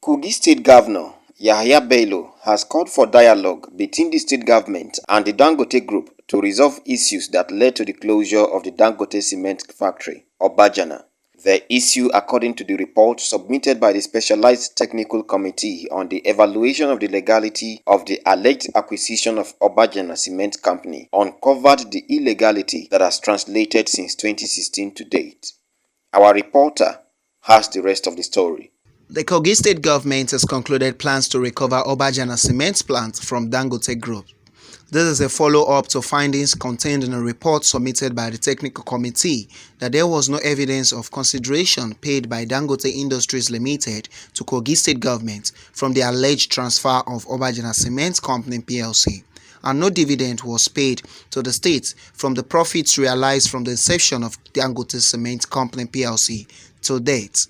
Kogi State Governor Yahaya Bello has called for dialogue between the state government and the Dangote Group to resolve issues that led to the closure of the Dangote cement factory, Obajana. The issue, according to the report submitted by the Specialized Technical Committee on the Evaluation of the Legality of the Alleged Acquisition of Obajana Cement Company, uncovered the illegality that has translated since 2016 to date. Our reporter has the rest of the story. The Kogi State government has concluded plans to recover Obajana cement plant from Dangote Group. This is a follow-up to findings contained in a report submitted by the Technical Committee that there was no evidence of consideration paid by Dangote Industries Limited to Kogi State government from the alleged transfer of Obajana Cement Company PLC, and no dividend was paid to the state from the profits realized from the inception of Dangote Cement Company PLC to date.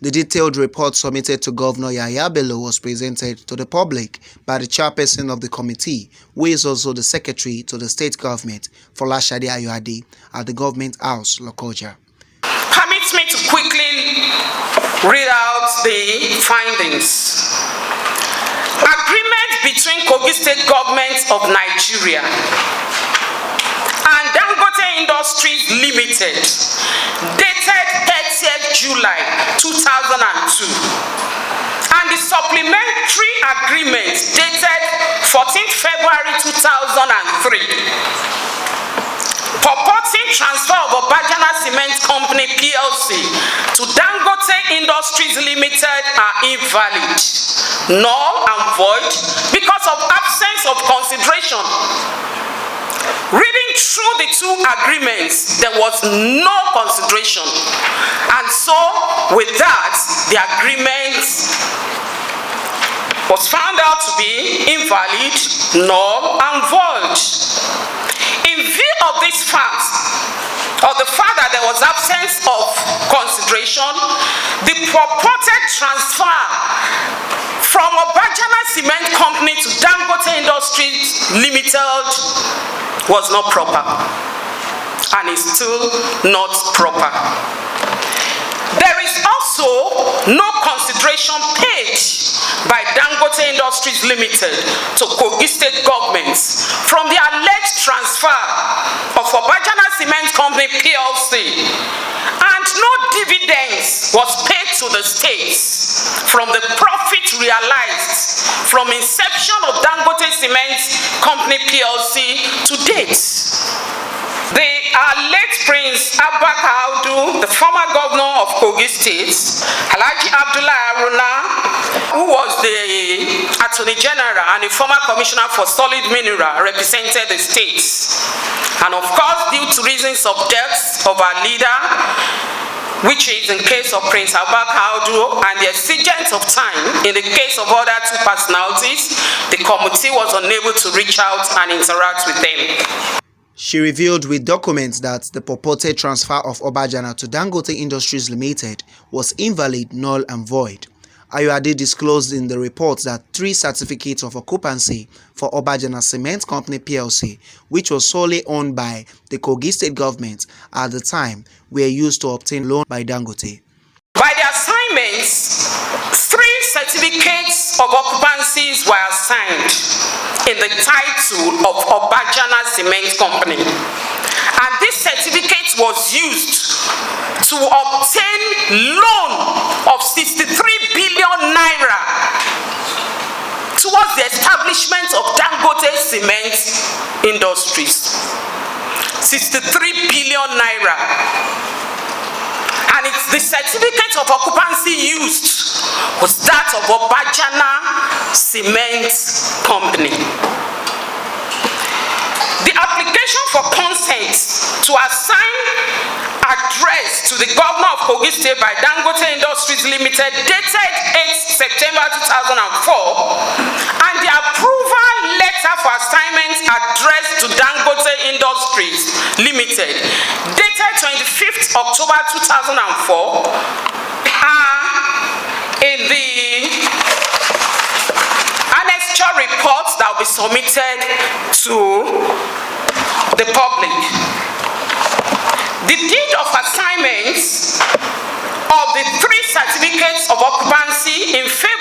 The detailed report submitted to Governor Yahaya Bello was presented to the public by the chairperson of the committee, who is also the secretary to the state government, Folashade Ayoade, at the Government House, Lokoja. Permit me to quickly read out the findings. Agreement between Kogi State Government of Nigeria and Dangote Industries Limited, dated 30th July 2002, and the supplementary agreement dated 14th February 2003, purporting transfer of Obajana Cement Company PLC to Dangote Industries Limited are invalid, null and void because of absence of consideration. Reading through the two agreements, there was no consideration, and so with that, the agreement was found out to be invalid, null and void. In view of this fact, or the fact that there was absence of consideration, the purported transfer from Obajana Cement Company to Dangote Industries Limited was not proper, and is still not proper. There is also no consideration paid by Dangote Industries Limited to Kogi State government from the alleged transfer of Obajana Cement Company PLC, and no dividends was paid to the states from the profit realized from inception of Dangote Cement Company PLC to date. The late Prince Abba Kaudu, the former governor of Kogi State, Alhaji Abdullah Aruna, who was the Attorney General and the former Commissioner for Solid Mineral, represented the states. And of course, due to reasons of death of our leader, which is in case of Prince Abba Kaudu, and the exigence of time in the case of other two personalities, the committee was unable to reach out and interact with them. She revealed with documents that the purported transfer of Obajana to Dangote Industries Limited was invalid, null and void. Ayoade disclosed in the report that 3 certificates of occupancy for Obajana Cement Company PLC, which was solely owned by the Kogi State government at the time, were used to obtain loan by Dangote. By the assignments, 3 certificates of occupancies were assigned in the title of Obajana Cement Company, and this certificate was used to obtain loan of 63 billion naira towards the establishment of Dangote Cement Industries. 63 billion naira. And it's the certificate of occupancy used was that of Obajana Cement Company. The application for consent to assign address to the governor of Kogi State by Dangote Industries Limited dated 8 September 2004, and the approval letter for assignment addressed to Dangote Industries Limited dated 25th October 2004 are in the annexure reports that will be submitted to the public. The deed of assignments of the 3 certificates of occupancy in favor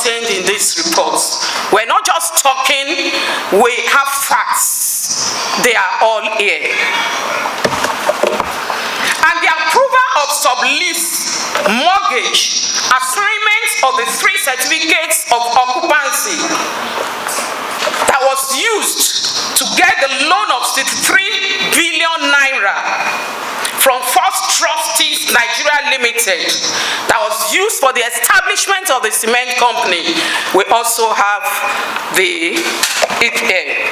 contained in this report. We're not just talking, we have facts. They are all here. And the approval of sublease, mortgage, assignment of the 3 certificates of occupancy that was used to get the loan of 63 billion naira from First Trustees Nigeria Limited that was used for the establishment of the cement company. We also have it here.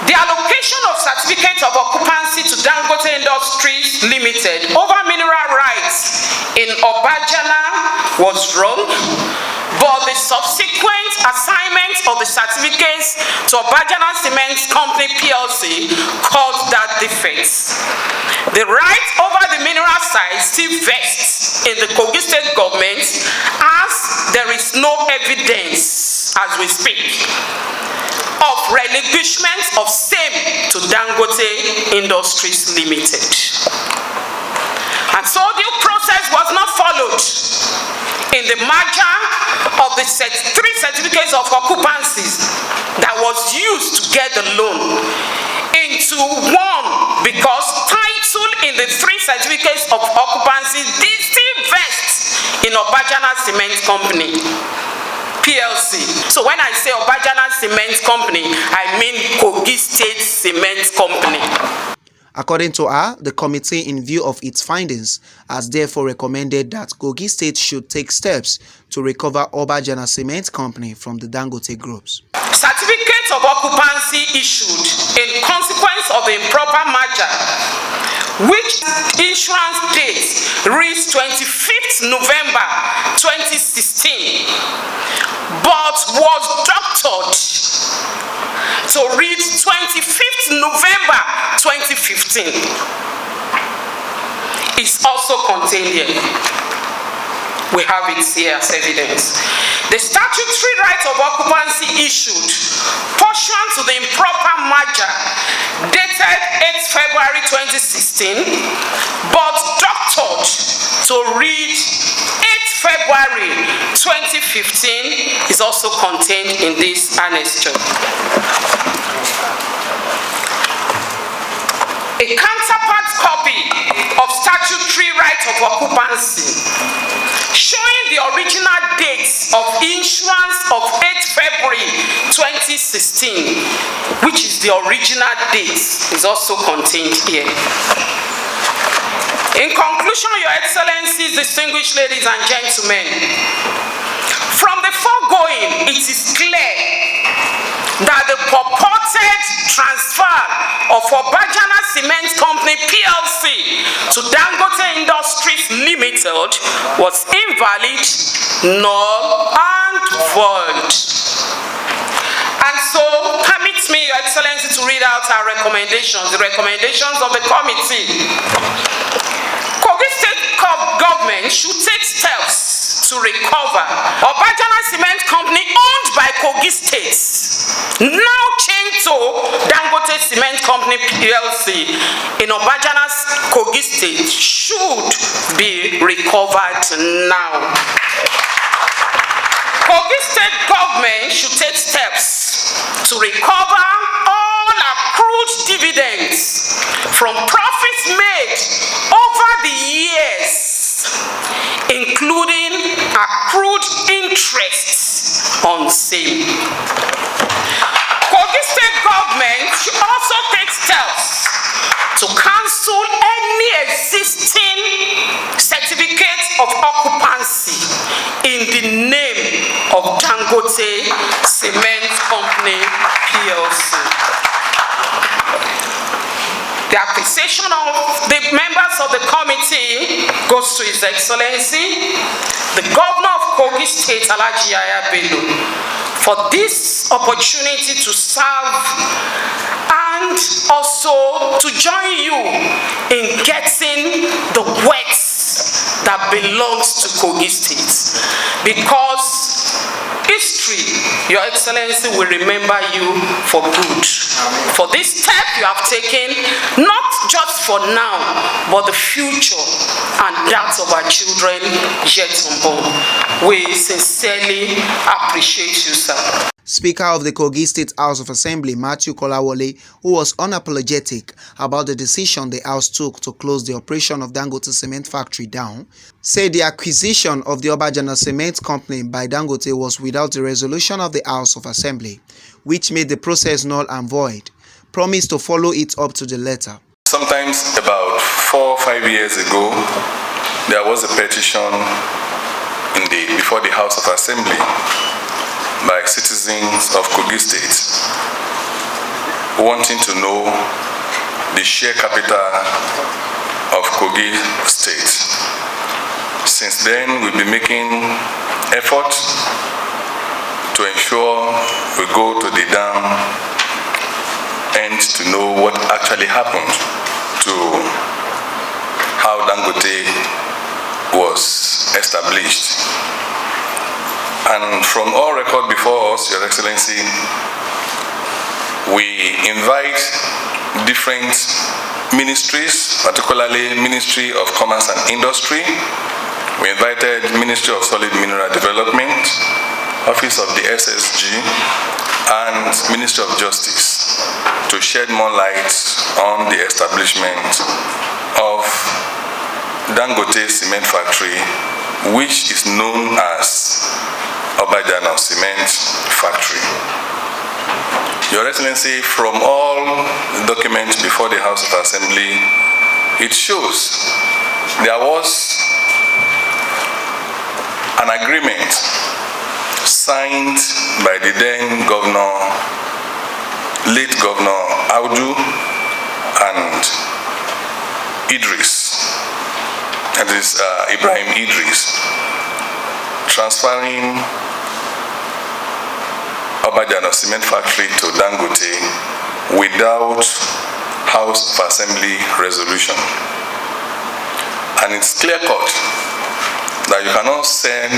The allocation of certificates of occupancy to Dangote Industries Limited over mineral rights in Obajana was wrong, but the subsequent assignment of the certificates to Obajana Cement Company PLC caused that defect. The right over the mineral sites still vests in the Kogi State government as there is no evidence, as we speak, of relinquishment of same to Dangote Industries Limited. And so due process was not followed in the merger of the 3 certificates of occupancies that was used to get the loan into one, because title in the 3 certificates of occupancy did still vest in Obajana Cement Company PLC. So when I say Obajana Cement Company, I mean Kogi State Cement Company. According to her, the committee, in view of its findings, has therefore recommended that Kogi State should take steps to recover Obajana Cement Company from the Dangote groups. Certificates of occupancy issued in consequence of the improper merger, which issuance date reached 25th November 2016, but was doctored to read 25th November 2015, is also contained here. We have it here as evidence. The statutory right of occupancy issued pursuant to the improper merger dated 8th February 2016, but doctored to read 8th February 2015 is also contained in this annexure. A counterpart copy of statutory right of occupancy showing the original dates of issuance of 8th February 2016, which is the original date, is also contained here. In conclusion, Your Excellencies, distinguished ladies and gentlemen, from the foregoing, it is clear that the purported transfer of Obajana Cement Company PLC to Dangote Industries Limited was invalid, null, and void. And so, permit me, Your Excellency, to read out our recommendations, the recommendations of the committee. Kogi State government should take steps to recover Obajana Cement Company owned by Kogi State, now changed to Dangote Cement Company PLC in Obajana's Kogi State, should be recovered now. Kogi State government should take steps to recover all accrued dividends from profits made over the years, including accrued interest on same. Kogi State government should also take steps to cancel any existing certificate of occupancy in the name of Dangote Cement Company PLC. The appreciation of the members of the committee goes to His Excellency, the Governor of Kogi State, Alhaji Yahaya Bello, for this opportunity to serve and also to join you in getting the works that belongs to Kogi State. Because history, Your Excellency, will remember you for good. For this step you have taken, not just for now, but the future and that of our children yet unborn. We sincerely appreciate you, sir. Speaker of the Kogi State House of Assembly, Matthew Kolawole, who was unapologetic about the decision the House took to close the operation of Dangote cement factory down, said the acquisition of the Obajana cement company by Dangote was without the resolution of the House of Assembly, which made the process null and void, promised to follow it up to the letter. Sometimes about 4 or 5 years ago, there was a petition before the House of Assembly by citizens of Kogi State wanting to know the share capital of Kogi State. Since then, we've been making effort to ensure we go to the dam and to know what actually happened to how Dangote was established. And from all record before us, Your Excellency, we invite different ministries, particularly Ministry of Commerce and Industry. We invited Ministry of Solid Mineral Development, Office of the SSG, and Ministry of Justice to shed more light on the establishment of Dangote Cement Factory, which is known as Obajana Cement Factory. Your Excellency, from all documents before the House of Assembly, it shows there was an agreement signed by the then late Governor Audu and Idris, that is Ibrahim Idris, transferring Obajana Cement Factory to Dangote without House of Assembly resolution. And it's clear cut that you cannot send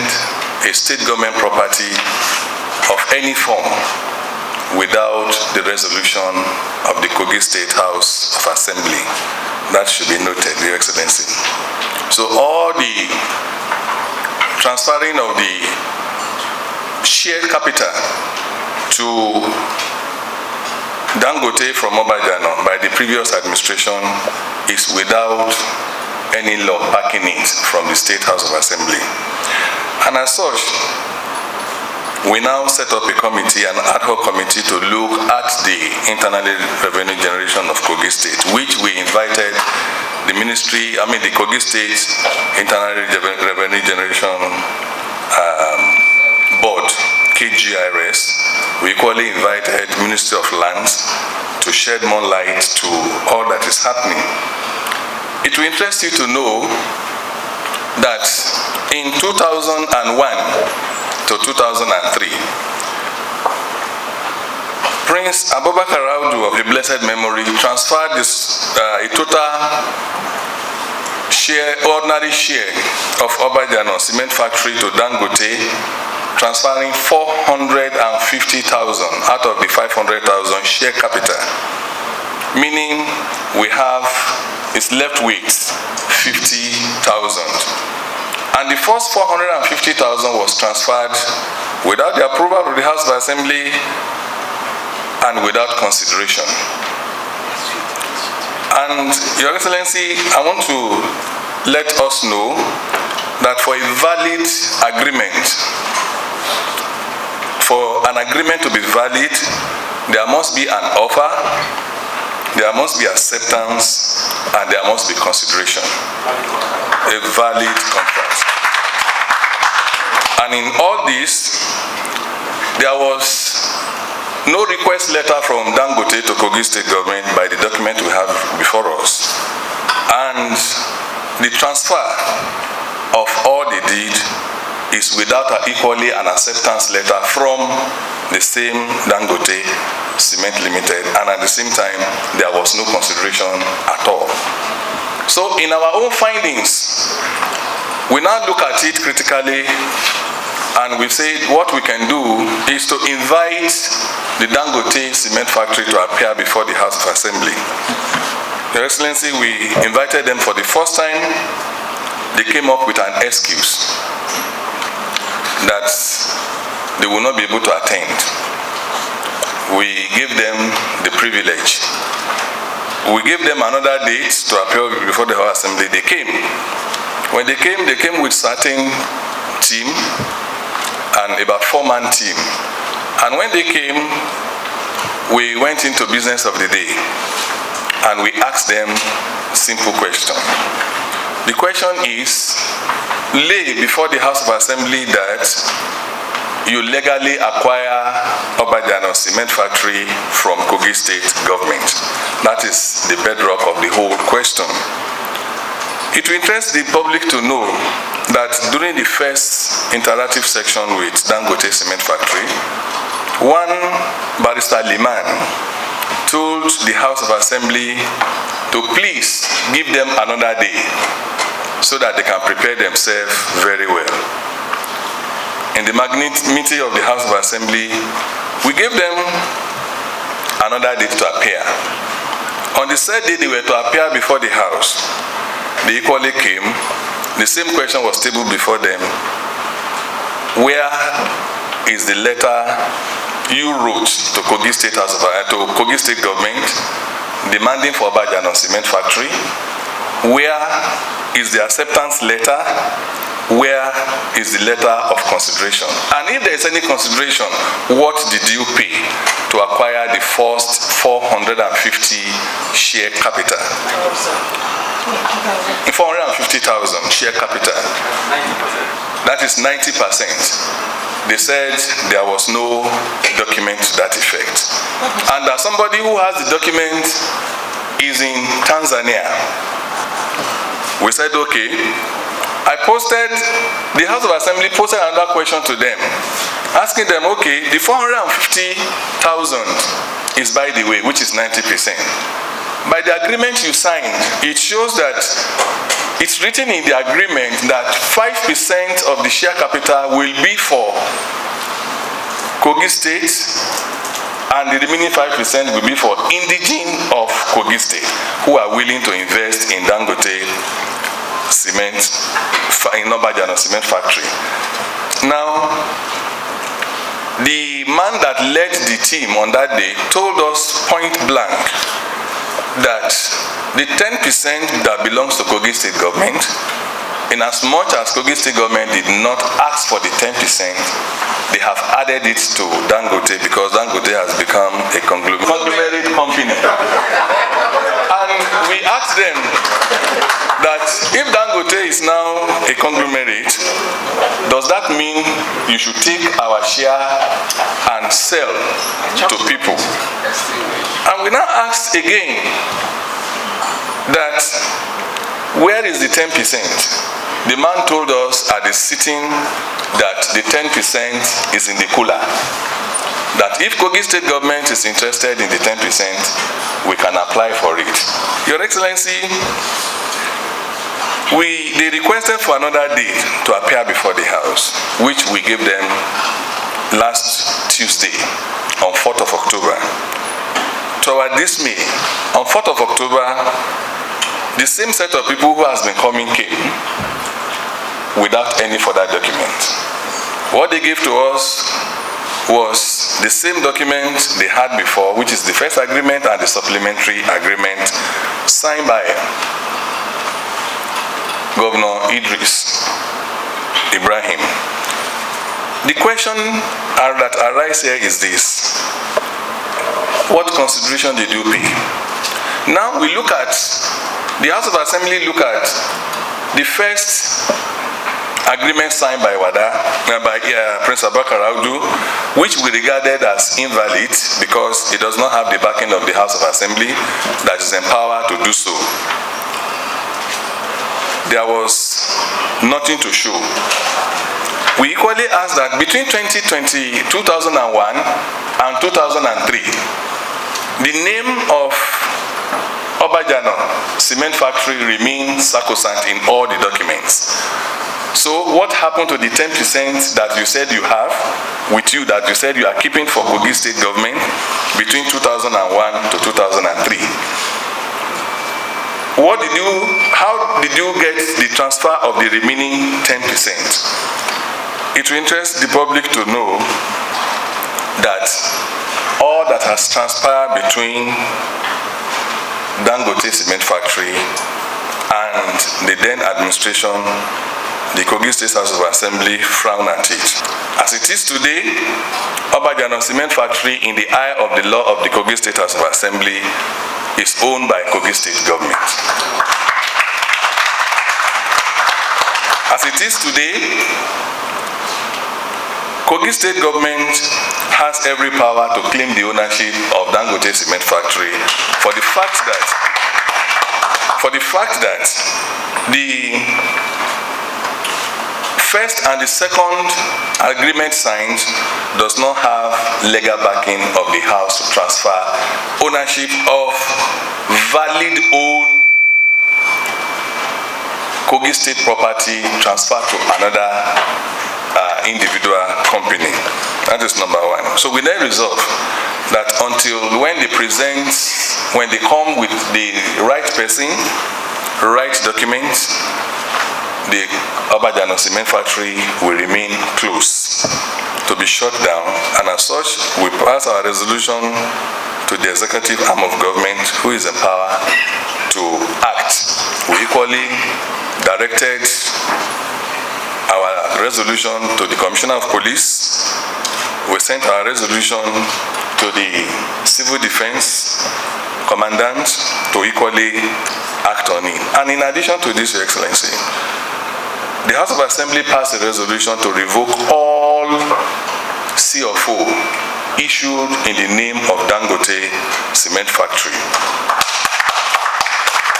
a state government property of any form without the resolution of the Kogi State House of Assembly. That should be noted, Your Excellency. So all the transferring of the share capital to Dangote from Obajana by the previous administration is without any law backing it from the State House of Assembly. And as such, we now set up a committee, an ad hoc committee, to look at the internal revenue generation of Kogi State, which we invited the Kogi State Internal Revenue Generation Board, KGRS. We equally invited Ministry of Lands to shed more light to all that is happening. It will interest you to know that in 2001 to 2003, Prince Abubakar Audu of the blessed memory transferred a total ordinary share of Obajana Cement Factory to Dangote, transferring 450,000 out of the 500,000 share capital, meaning it's left with 50,000. And the first 450,000 was transferred without the approval of the House of Assembly and without consideration. And Your Excellency, I want to let us know that for a valid agreement, for an agreement to be valid, there must be an offer, there must be acceptance, and there must be consideration. A valid contract. And in all this, there was no request letter from Dangote to Kogi State government by the document we have before us. And the transfer of all they did is without equally an acceptance letter from the same Dangote Cement Limited, and at the same time, there was no consideration at all. So in our own findings, we now look at it critically, and we say what we can do is to invite the Dangote Cement Factory to appear before the House of Assembly. Your Excellency, we invited them for the first time. They came up with an excuse that they will not be able to attend. We gave them the privilege. We gave them another date to appear before the House Assembly. They came. When they came with certain team and about 4-man team. And when they came, we went into business of the day and we asked them a simple question. The question is, lay before the House of Assembly that you legally acquire Obajana cement factory from Kogi State government. That is the bedrock of the whole question. It will interest the public to know that during the first interactive section with Dangote cement factory, one barrister Liman told the House of Assembly to please give them another day so that they can prepare themselves very well. In the magnanimity of the House of Assembly, we gave them another date to appear. On the third day they were to appear before the House, they equally came. The same question was tabled before them. Where is the letter you wrote to Kogi State Kogi State government demanding for Obajana cement factory? Where is the acceptance letter? Where is the letter of consideration? And if there is any consideration, what did you pay to acquire the first 450 share capital? 450,000 share capital. That is 90%. They said there was no document to that effect. And as somebody who has the document is in Tanzania, we said, okay. The House of Assembly posted another question to them, asking them, okay, the 450,000 is, by the way, which is 90%. By the agreement you signed, it shows that it's written in the agreement that 5% of the share capital will be for Kogi State, and the remaining 5% will be for indigenes of Kogi State who are willing to invest in Dangote cement, in Obajana cement factory. Now, the man that led the team on that day told us point blank that the 10% that belongs to Kogi State government, in as much as Kogi State government did not ask for the 10%, they have added it to Dangote because Dangote has become a conglomerate company. And we asked them that if Dangote is now a conglomerate, does that mean you should take our share and sell to people? And we now asked again that where is the 10%? The man told us at the sitting that the 10% is in the cooler. That if Kogi State government is interested in the 10%, we can apply for it. Your Excellency, they requested for another day to appear before the House, which we gave them last Tuesday, on 4th of October. To our dismay, on 4th of October, the same set of people who has been coming came without any further document. What they gave to us was the same document they had before, which is the first agreement and the supplementary agreement signed by Governor Idris Ibrahim. The question that arises here is this: what consideration did you pay? Now we look at, the House of Assembly look at the first agreement signed by Prince Abubakar Audu, which we regarded as invalid because it does not have the backing of the House of Assembly that is empowered to do so. There was nothing to show. We equally asked that between 2001 and 2003, the name of Obajana cement factory remains sacrosanct in all the documents. So what happened to the 10% that you said you have with you, that you said you are keeping for Kogi State government between 2001 to 2003? how did you get the transfer of the remaining 10%? It will interest the public to know that all that has transpired between Dangote Cement Factory and the then administration, the Kogi State House of Assembly, frown at it. As it is today, Obajana Cement Factory, in the eye of the law of the Kogi State House of Assembly, is owned by Kogi State government. As it is today, Kogi State government has every power to claim the ownership of Dangote Cement Factory for the fact that the first and the second agreement signed does not have legal backing of the house to transfer ownership of valid owned Kogi State property transferred to another individual company. That is number one. So we then resolve that until when they come with the right person, right documents, the Obajana Cement Factory will remain closed to be shut down, and as such, we pass our resolution to the executive arm of government, who is empowered to act. We equally directed our resolution to the Commissioner of Police. We sent our resolution to the Civil Defense Commandant to equally act on it. And in addition to this, Your Excellency, the House of Assembly passed a resolution to revoke all CFO issued in the name of Dangote Cement Factory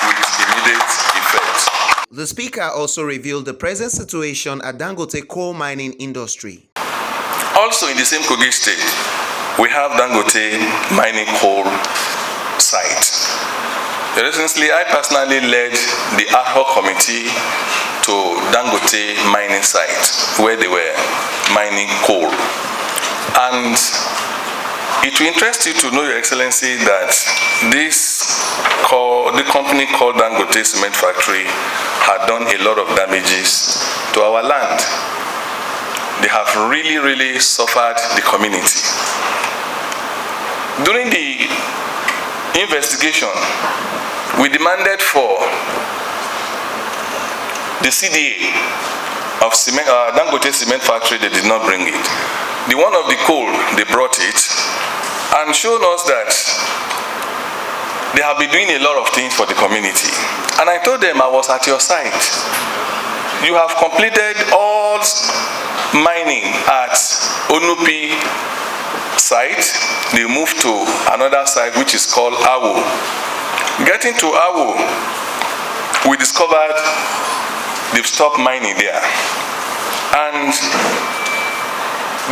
with immediate effect. The Speaker also revealed the present situation at Dangote coal mining industry. Also in the same Kogi State, we have Dangote mining coal site. Recently, I personally led the ad hoc committee to Dangote mining site where they were mining coal. And it will interest you to know, Your Excellency, that the company called Dangote Cement Factory had done a lot of damages to our land. They have really suffered the community. During the investigation, we demanded for the CDA of Dangote Cement Factory. They did not bring it. The one of the coal, they brought it and showed us that they have been doing a lot of things for the community. And I told them I was at your site. You have completed all mining at Onupi site. They moved to another site which is called Awo. Getting to Awo, we discovered they've stopped mining there. And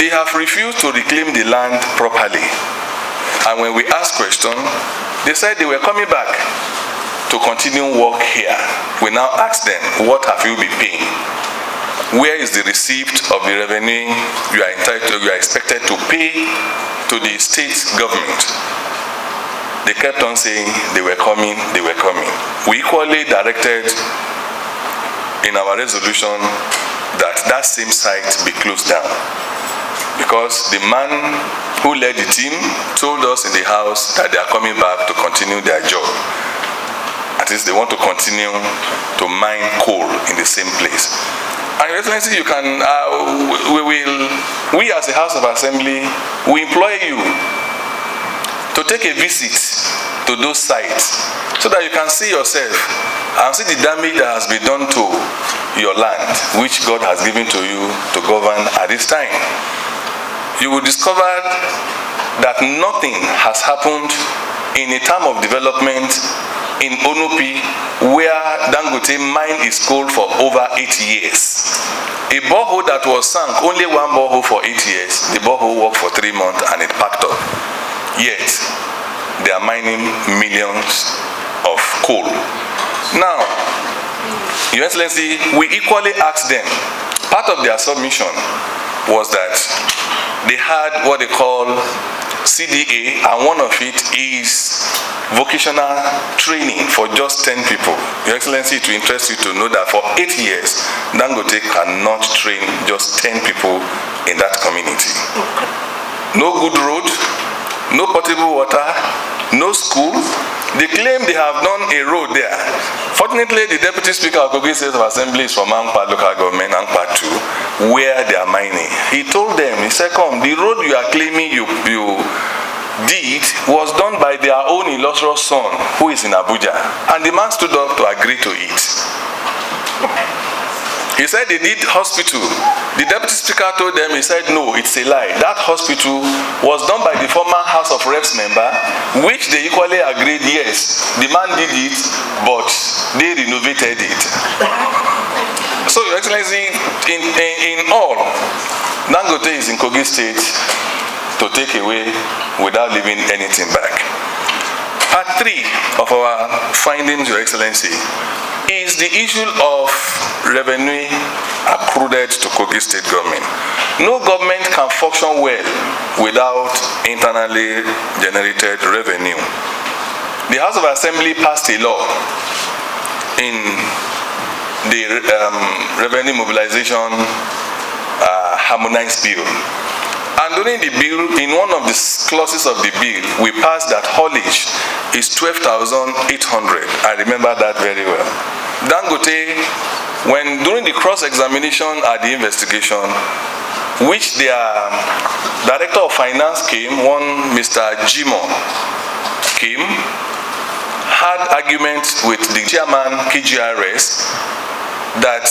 they have refused to reclaim the land properly. And when we asked questions, they said they were coming back to continue work here. We now ask them, what have you been paying? Where is the receipt of the revenue you are expected to pay to the state government? They kept on saying they were coming. We equally directed in our resolution that same site be closed down, because the man who led the team told us in the house that they are coming back to continue their job. At least they want to continue to mine coal in the same place. And Your Excellency, you can, we as a House of Assembly, we employ you to take a visit to those sites so that you can see yourself and see the damage that has been done to your land, which God has given to you to govern at this time. You will discover that nothing has happened in a term of development in Onupi, where Dangote mined its coal for over 8 years. A borehole that was sunk, only one borehole for 8 years, the borehole worked for 3 months and it packed up. Yet, they are mining millions of coal. Now, Your Excellency, we equally asked them, part of their submission was that they had what they call CDA, and one of it is vocational training for just 10 people. Your Excellency, it will interest you to know that for 8 years, Dangote cannot train just 10 people in that community. No good road, no potable water, no school. They claim they have done a road there. Fortunately, the Deputy Speaker of Kogi State Assembly is from Angpa local government, Angpa 2, where they are mining. He told them, he said, come, the road you are claiming you did was done by their own illustrious son, who is in Abuja. And the man stood up to agree to it. He said they did hospital. The Deputy Speaker told them, he said, no, it's a lie. That hospital was done by the former House of Reps member, which they equally agreed, yes, the man did it, but they renovated it. So, Your Excellency, in all, Dangote is in Kogi State to take away without leaving anything back. Part 3 of our findings, Your Excellency, is the issue of revenue accrued to Kogi State government. No government can function well without internally generated revenue. The House of Assembly passed a law in the Revenue Mobilization Harmonized Bill. And during the bill, in one of the clauses of the bill, we passed that haulage is 12,800. I remember that very well. Dangote, when during the cross-examination at the investigation, which their Director of Finance came, one Mr. Jimo came, had arguments with the chairman KGRS that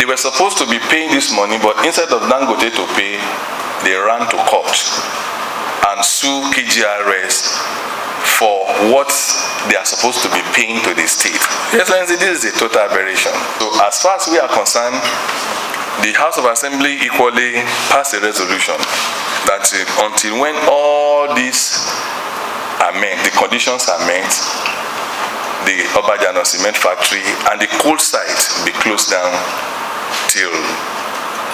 they were supposed to be paying this money, but instead of Dangote to pay, they ran to court and sued KGRS for what they are supposed to be paying to the state. Excellency, this is a total aberration. So as far as we are concerned, the House of Assembly equally passed a resolution that until when all these are met, the conditions are met, the Obajana cement factory and the coal site be closed down till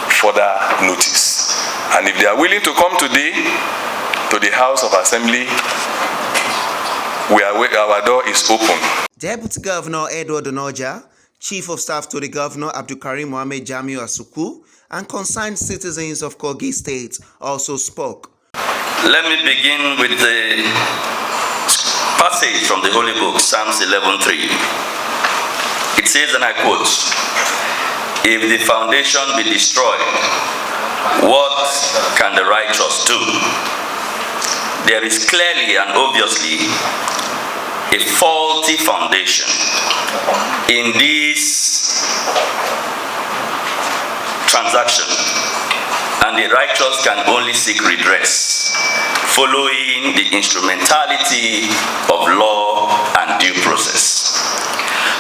further notice. And if they are willing to come today to the House of Assembly, our door is open. Deputy Governor Edward Onoja, Chief of Staff to the Governor Abdulkarim Mohammed Jamiu Asuku, and concerned citizens of Kogi State also spoke. Let me begin with the passage from the Holy Book, Psalms 11:3. It says, and I quote, "If the foundation be destroyed, what can the righteous do?" There is clearly and obviously a faulty foundation in this transaction, and the righteous can only seek redress following the instrumentality of law and due process.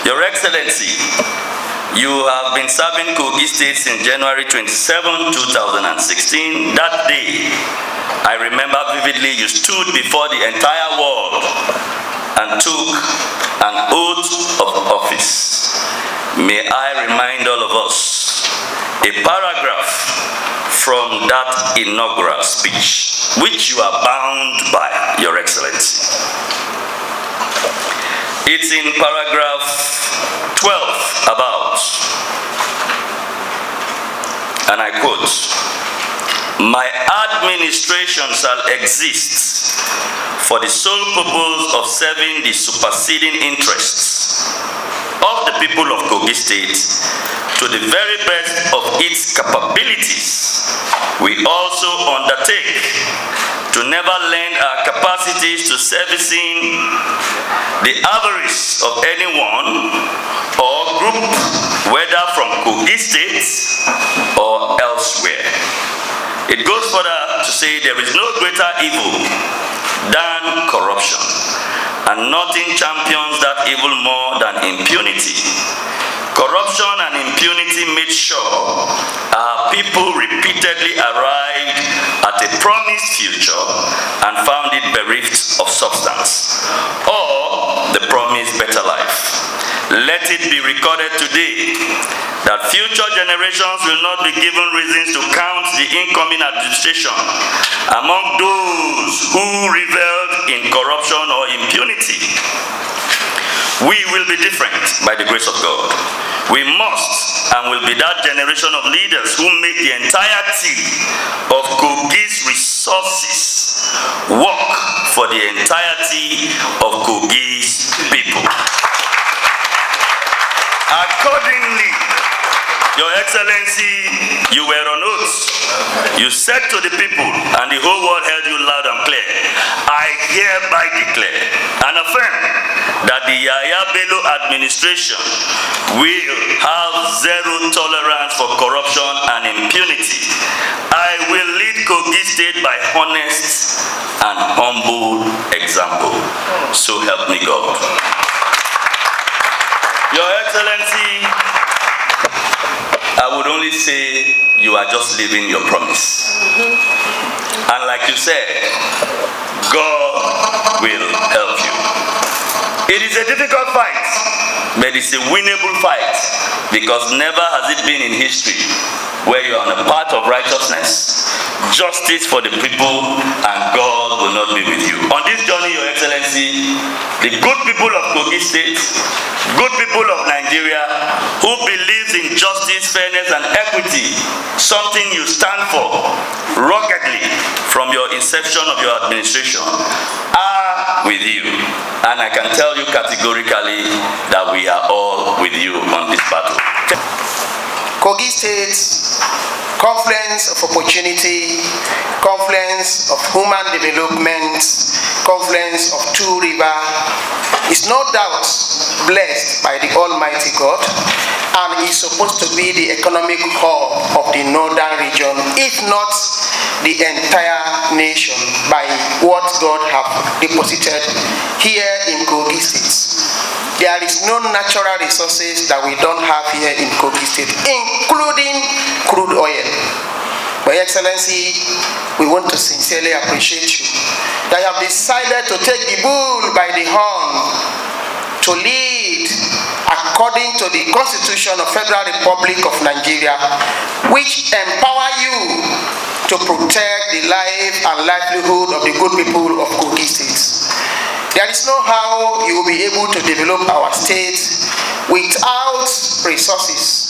Your Excellency, you have been serving Kogi State since January 27, 2016. That day, I remember vividly, you stood before the entire world and took an oath of office. May I remind all of us a paragraph from that inaugural speech, which you are bound by, Your Excellency. It's in paragraph 12 about, and I quote, "My administration shall exist for the sole purpose of serving the superseding interests of the people of Kogi State to the very best of its capabilities. We also undertake to never lend our capacities to servicing the avarice of anyone or group, whether from Kogi State or elsewhere." It goes further to say there is no greater evil than corruption, and nothing champions that evil more than impunity. Corruption and impunity made sure our people repeatedly arrived at a promised future and found it bereft of substance, or the promised better life. Let it be recorded today that future generations will not be given reasons to count the incoming administration among those who reveled in corruption or impunity. We will be different by the grace of God. We must and will be that generation of leaders who make the entirety of Kogi's resources work for the entirety of Kogi's people. Accordingly, Your Excellency, you were on oath. You said to the people, and the whole world heard you loud and clear, I hereby declare and affirm that the Yahya Bello administration will have zero tolerance for corruption and impunity. I will lead Kogi State by honest and humble example. So help me God. Your Excellency, I would only say you are just living your promise. And like you said, God will help you. It is a difficult fight, but it's a winnable fight, because never has it been in history where you are on a path of righteousness, justice for the people, and God will not be with you. On this journey, Your Excellency, the good people of Kogi State, good people of Nigeria, who believes in justice, fairness, and equity, something you stand for ruggedly from your inception of your administration, are with you. And I can tell you categorically that we are all with you on this battle. Kogi State, confluence of opportunity, confluence of human development, confluence of two rivers, is no doubt blessed by the Almighty God, and is supposed to be the economic hub of the northern region, if not the entire nation, by what God have deposited here in Kogi State. There is no natural resources that we don't have here in Kogi State, including crude oil. Your Excellency, we want to sincerely appreciate you that you have decided to take the bull by the horn to lead according to the Constitution of Federal Republic of Nigeria, which empower you to protect the life and livelihood of the good people of Kogi State. There is no how you will be able to develop our state without resources.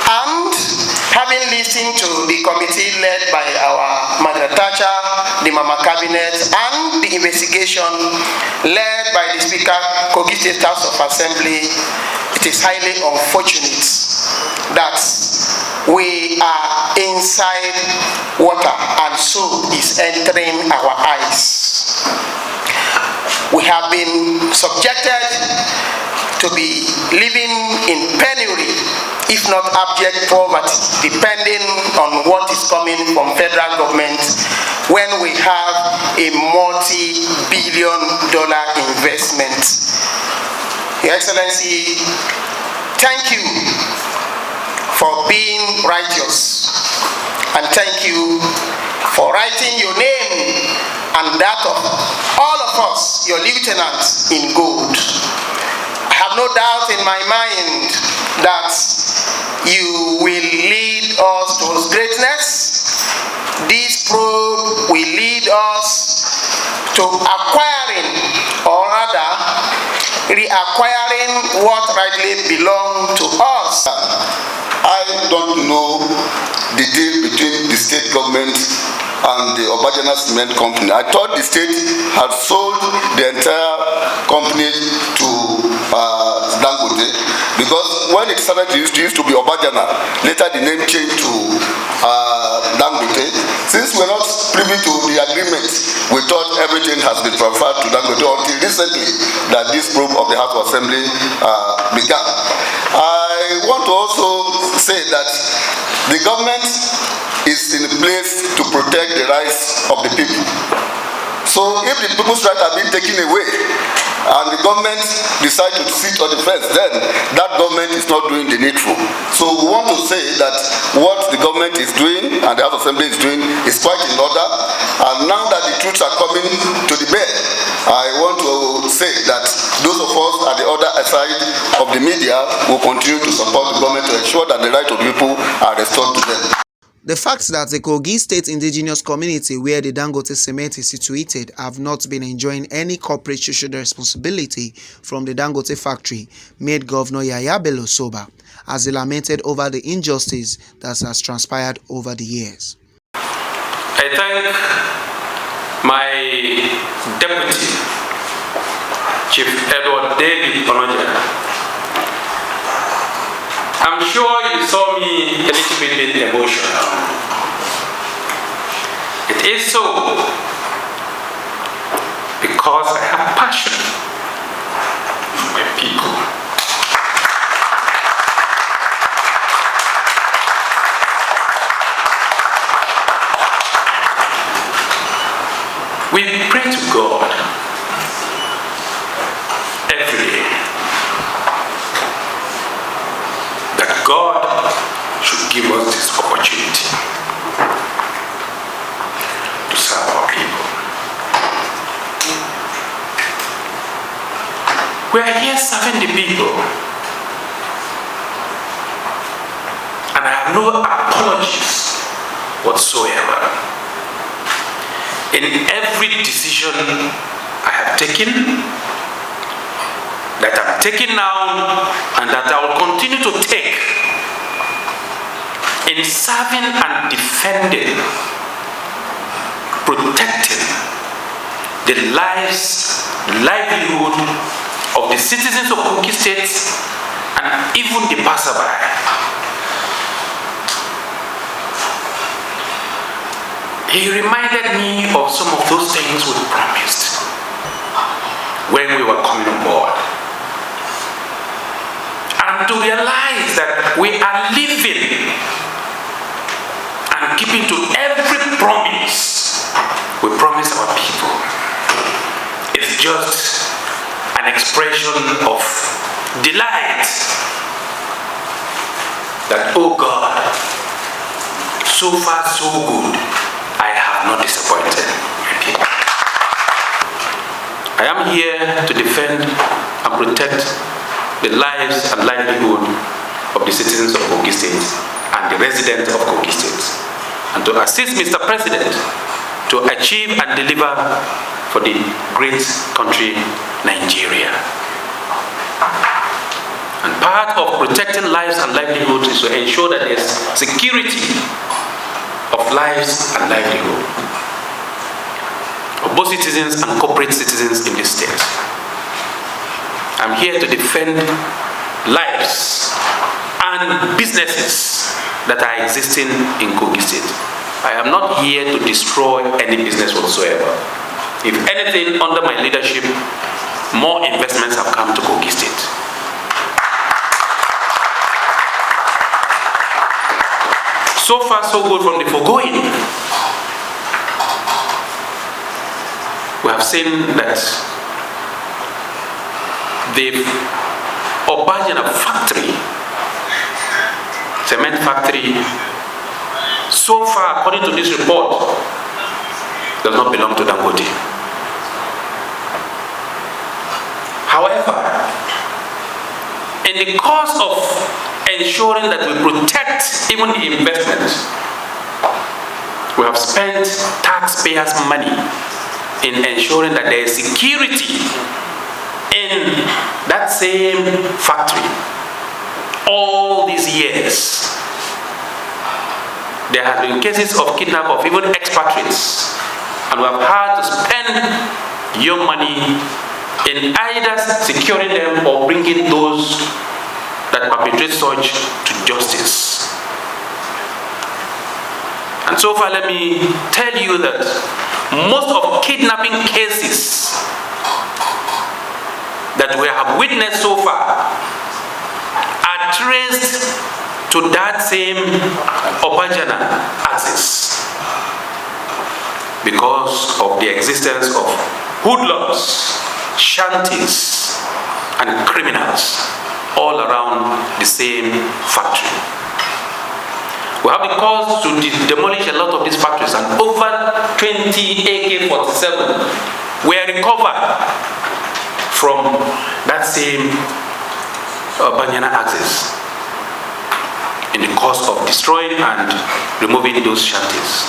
And having listened to the committee led by our Madam Thatcher, the Mama Cabinet, and the investigation led by the Speaker, Kogi State House of Assembly, it is highly unfortunate that we are inside water and so is entering our eyes. We have been subjected to be living in penury, if not abject poverty, depending on what is coming from federal government when we have a multi-billion-dollar investment. Your Excellency, thank you for being righteous, and thank you for writing your name and that of all of us, your lieutenants, in gold. I have no doubt in my mind that you will lead us towards greatness. This probe will lead us to acquiring, or rather, reacquiring what rightly belongs to us. I don't know the deal between the state government and the Obajana Cement Company. I thought the state had sold the entire company to Dangote, because when it started, it used to be Obajana. Later the name changed to Dangote. Since we're not privy to the agreement, we thought everything has been transferred to Dangote until recently that this probe of the House of Assembly began. I want to also say that the government is in place to protect the rights of the people. So if the people's rights are being taken away and the government decides to sit on the fence, then that government is not doing the needful. So we want to say that what the government is doing and the House of Assembly is doing is quite in order. And now that the truths are coming to the bed, I want to say that those of us at the other side of the media will continue to support the government to ensure that the rights of people are restored to them. The fact that the Kogi State indigenous community where the Dangote cement is situated have not been enjoying any corporate social responsibility from the Dangote factory made Governor Yahaya Bello sober, as he lamented over the injustice that has transpired over the years. I thank my deputy, Chief Edward David Onoja. I'm sure you saw me a little bit emotional. It is so because I have passion for my people. We pray to God every day that God should give us this opportunity to serve our people. We are here serving the people, and I have no apologies whatsoever. In every decision I have taken, that I'm taking now, and that I will continue to take in serving and defending, protecting the lives, livelihood of the citizens of Kogi State and even the passerby. He reminded me of some of those things we promised when we were coming on board. And to realize that we are living and keeping to every promise we promise our people. It's just an expression of delight that, oh God, so far so good. I have not disappointed my people. I am here to defend and protect the lives and livelihood of the citizens of Kogi State and the residents of Kogi State, and to assist Mr. President to achieve and deliver for the great country Nigeria. And part of protecting lives and livelihoods is to ensure that there is security of lives and livelihood of both citizens and corporate citizens in this state. I'm here to defend lives and businesses that are existing in Kogi State. I am not here to destroy any business whatsoever. If anything, under my leadership, more investments have come to Kogi State. So far, so good from the foregoing. We have seen that the Obajana factory, cement factory, so far, according to this report, does not belong to Dangote. However, in the course of ensuring that we protect even the investment, we have spent taxpayers' money in ensuring that there is security in that same factory. All these years, there have been cases of kidnapping of even expatriates, and we have had to spend your money in either securing them or bringing those that perpetrate such to justice. And so far, let me tell you that most of kidnapping cases that we have witnessed so far are traced to that same Obajana axis because of the existence of hoodlums, shanties, and criminals all around the same factory. We have the cause to demolish a lot of these factories, and over 20 AK-47 were recovered from that same Obajana axis in the course of destroying and removing those shanties.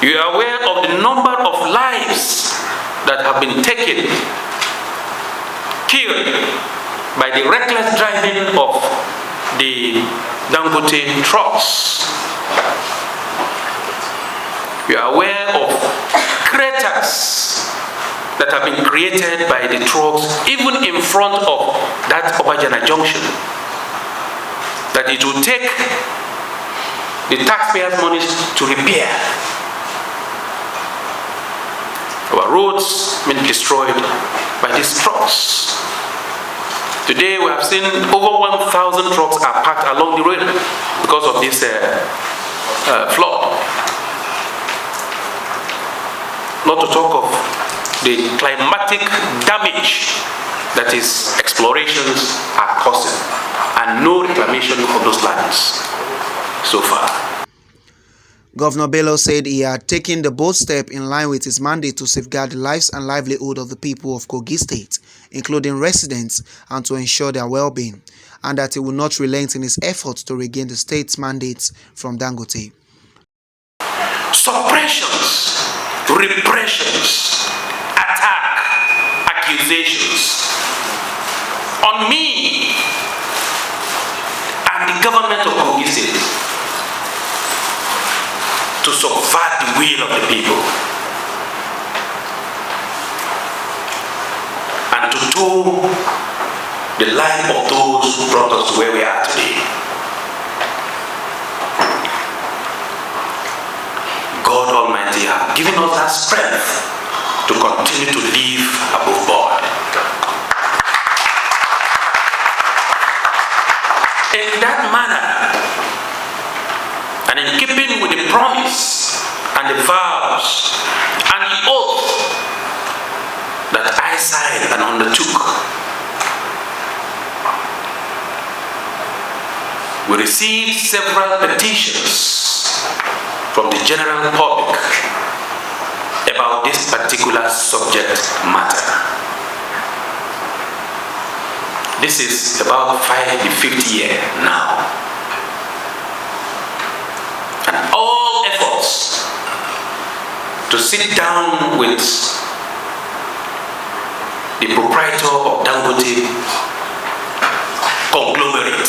You are aware of the number of lives that have been taken, killed by the reckless driving of the Dangote trucks. You are aware of craters that have been created by the trucks, even in front of that Obajana junction, that it will take the taxpayers' money to repair. Our roads been destroyed by these trucks. Today we have seen over 1,000 trucks are parked along the road because of this flood. Not to talk of the climatic damage that is explorations are causing, and no reclamation of those lands so far. Governor Bello said he had taken the bold step in line with his mandate to safeguard the lives and livelihood of the people of Kogi State, including residents, and to ensure their well-being, and that he will not relent in his efforts to regain the state's mandates from Dangote. Suppressions, repressions, attack, accusations on me and the government of Kogi State to subvert the will of the people and to tow the life of those who brought us to where we are today. God Almighty has given us that strength to continue to live above board. In that manner, and in keeping with the promise and the vows and the oath that I signed and undertook, we received several petitions from the general public about this particular subject matter. This is about the 5th year now. And all efforts to sit down with the proprietor of Dangote conglomerate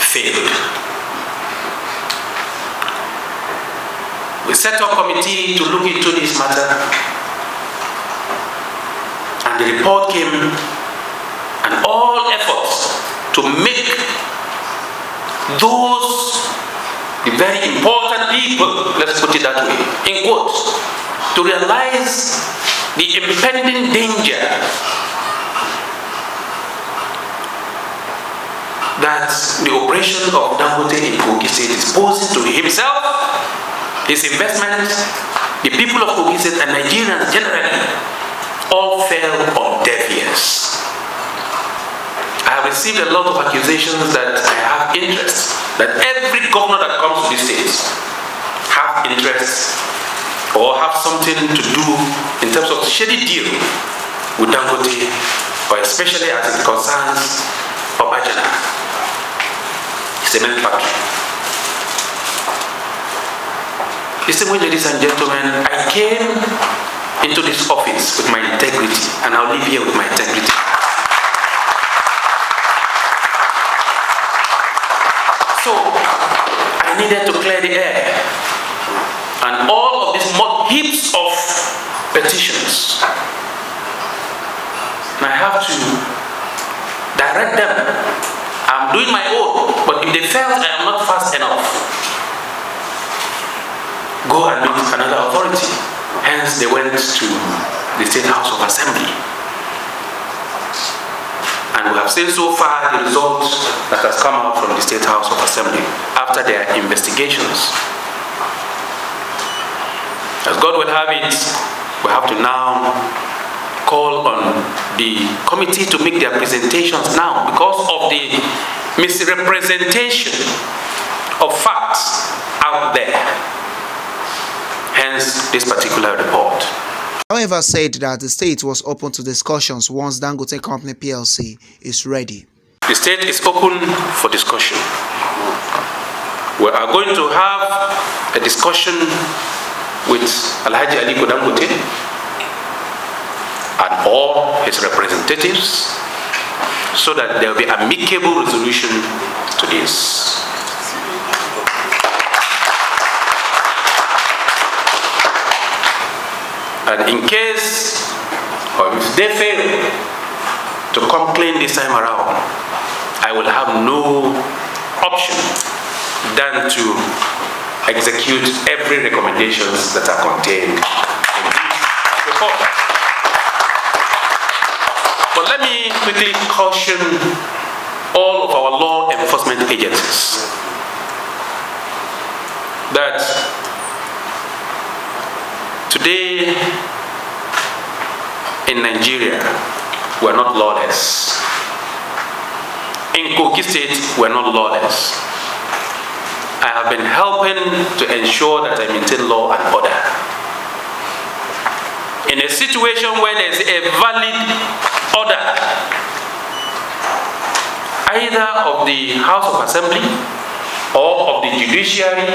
failed. We set up a committee to look into this matter, and the report came, and all efforts to make those the very important people, let's put it that way, in quotes, to realize the impending danger that the operation of Dangote in Kogi State is posing to himself, his investment, the people of Kogi State and Nigerians generally, all fell on deaf ears. I have received a lot of accusations that I have interest, that every governor that comes to this state have interest or have something to do in terms of shady deal with Dangote, or especially as it concerns Obajana, cement factory. Distinguished ladies and gentlemen, I came into this office with my integrity, and I'll leave here with my integrity. So, I needed to clear the air. And all of these heaps of petitions, and I have to direct them. I'm doing my own, but if they felt I am not fast enough, go and meet another authority. Hence, they went to the State House of Assembly. And we have seen so far the results that has come out from the State House of Assembly after their investigations. As God will have it, we have to now call on the committee to make their presentations now because of the misrepresentation of facts out there. Hence, this particular report. However, however, said that the state was open to discussions once Dangote Company PLC is ready. The state is open for discussion. We are going to have a discussion with Alhaji Aliko Dangote and all his representatives so that there will be amicable resolution to this. And in case, or if they fail to come clean this time around, I will have no option than to execute every recommendations that are contained in this report. But let me quickly caution all of our law enforcement agencies that today in Nigeria, we are not lawless. In Kogi State, we are not lawless. I have been helping to ensure that I maintain law and order. In a situation where there is a valid order, either of the House of Assembly or of the judiciary,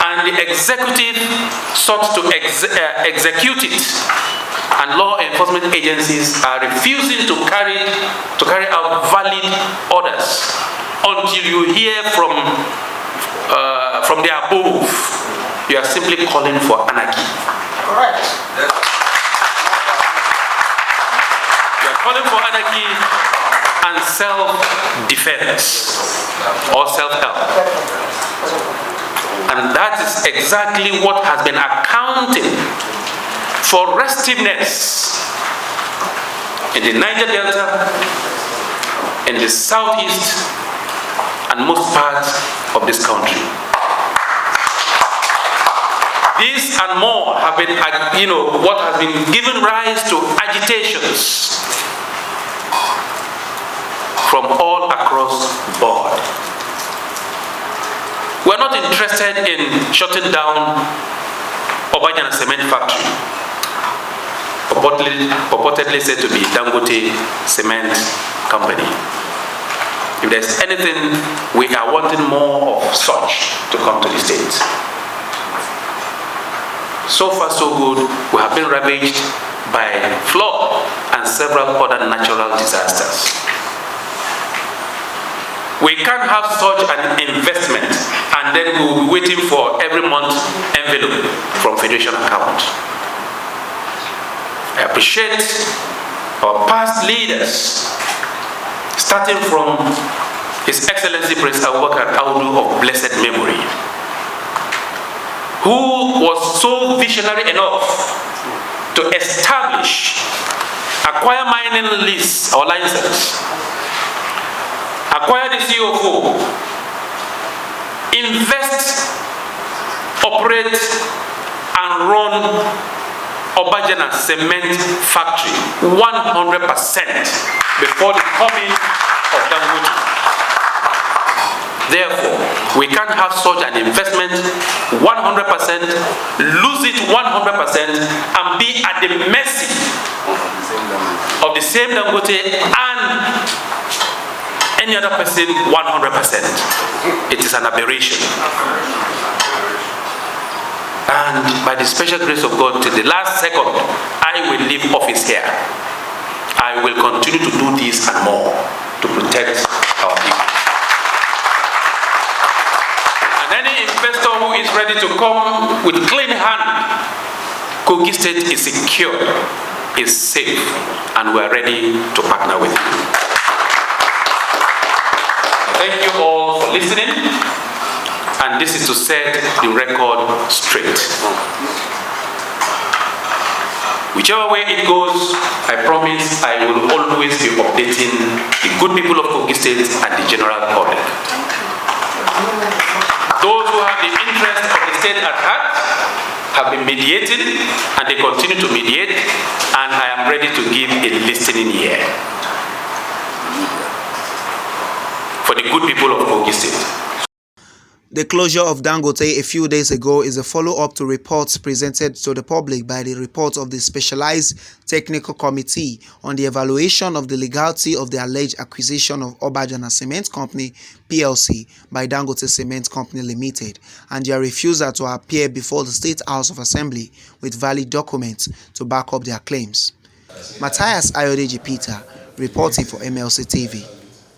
and the executive sought to execute it, and law enforcement agencies are refusing to carry out valid orders until you hear from the above, you are simply calling for anarchy. Correct. You are calling for anarchy and self-defense or self-help. And that is exactly what has been accounting for restiveness in the Niger Delta, in the southeast, and most parts of this country. This and more have been, what has been given rise to agitations from all across the board. We are not interested in shutting down Obajana cement factory, purportedly said to be Dangote cement company. If there's anything, we are wanting more of such to come to the state. So far so good, we have been ravaged by flood and several other natural disasters. We can't have such an investment and then we will be waiting for every month envelope from Federation account. I appreciate our past leaders, starting from His Excellency President Abubakar Audu of blessed memory, who was so visionary enough to establish, acquire mining lists or license, acquire the COO, invest, operate, and run Obajana cement factory 100% before the coming of Dangote. Therefore, we can't have such an investment 100%, lose it 100%, and be at the mercy of the same Dangote and any other person 100%. It is an aberration. And by the special grace of God, till the last second, I will leave office here. I will continue to do this and more to protect our people. And any investor who is ready to come with clean hand, Kogi State is secure, is safe, and we are ready to partner with you. Thank you all for listening. And this is to set the record straight. Whichever way it goes, I promise I will always be updating the good people of Kogi State and the general public. Those who have the interest of the state at heart have been mediating, and they continue to mediate, and I am ready to give a listening ear for the good people of Kogi State. The closure of Dangote a few days ago is a follow-up to reports presented to the public by the report of the Specialized Technical Committee on the evaluation of the legality of the alleged acquisition of Obajana Cement Company PLC by Dangote Cement Company Limited and their refusal to appear before the State House of Assembly with valid documents to back up their claims. Matthias Ayodeji Peter, reporting for MLC TV.